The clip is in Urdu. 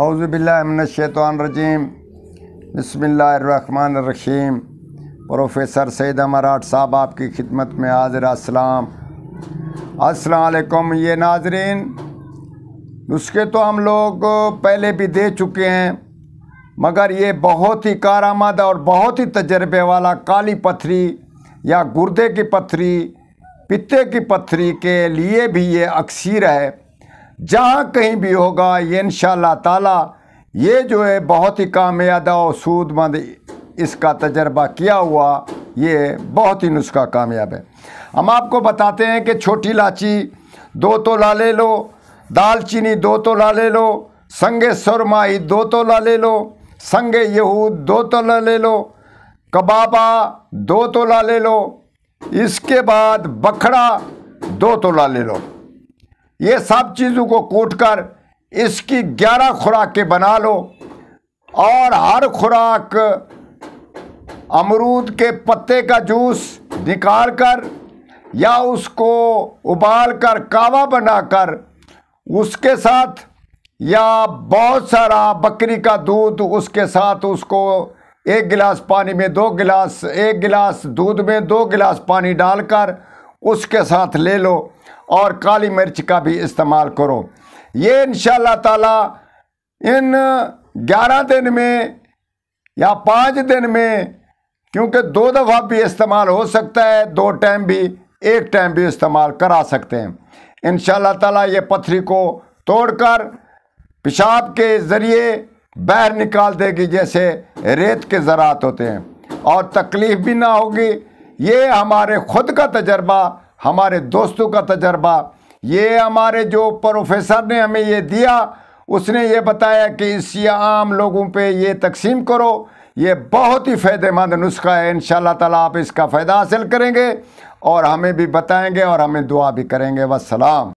اعوذ باللہ من الشیطان الرجیم بسم اللہ الرحمن الرحیم۔ پروفیسر سعید اماراٹ صاحب آپ کی خدمت میں حاضر۔ السلام علیکم۔ یہ ناظرین، نسخے تو ہم لوگ پہلے بھی دے چکے ہیں، مگر یہ بہت ہی کارآمد اور بہت ہی تجربے والا کالی پتھری یا گردے کی پتھری، پتے کی پتھری کے لیے بھی یہ اکسیر ہے۔ جہاں کہیں بھی ہوگا یہ انشاءاللہ تعالی یہ جو ہے بہت ہی کامیاب اور سود مند، اس کا تجربہ کیا ہوا یہ بہت ہی نسخہ کامیاب ہے۔ ہم آپ کو بتاتے ہیں کہ چھوٹی الائچی 2 تولہ لے لو، دال چینی 2 تولہ لے لو، سنگ سرمائی 2 تولہ لے لو، سنگ یہود 2 تولہ لے لو، کبابا 2 تولہ لے لو، اس کے بعد بکھڑا 2 تولہ لے لو۔ یہ سب چیزوں کو کوٹ کر اس کی 11 خوراکیں بنا لو، اور ہر خوراک امرود کے پتے کا جوس نکال کر یا اس کو ابال کر کہوہ بنا کر اس کے ساتھ، یا بہت سارا بکری کا دودھ اس کے ساتھ، اس کو 1 گلاس پانی میں 2 گلاس، 1 گلاس دودھ میں 2 گلاس پانی ڈال کر اس کے ساتھ لے لو، اور کالی مرچ کا بھی استعمال کرو۔ یہ انشاءاللہ تعالی ان 11 دن میں یا 5 دن میں، کیونکہ 2 دفعہ بھی استعمال ہو سکتا ہے، 2 ٹائم بھی، 1 ٹائم بھی استعمال کرا سکتے ہیں انشاءاللہ تعالی۔ یہ پتھری کو توڑ کر پیشاب کے ذریعے باہر نکال دے گی، جیسے ریت کے ذرات ہوتے ہیں، اور تکلیف بھی نہ ہوگی۔ یہ ہمارے خود کا تجربہ، ہمارے دوستوں کا تجربہ، یہ ہمارے جو پروفیسر نے ہمیں یہ دیا، اس نے یہ بتایا کہ اس یہ عام لوگوں پہ یہ تقسیم کرو۔ یہ بہت ہی فائدہ مند نسخہ ہے، انشاءاللہ تعالی آپ اس کا فائدہ حاصل کریں گے، اور ہمیں بھی بتائیں گے، اور ہمیں دعا بھی کریں گے۔ والسلام۔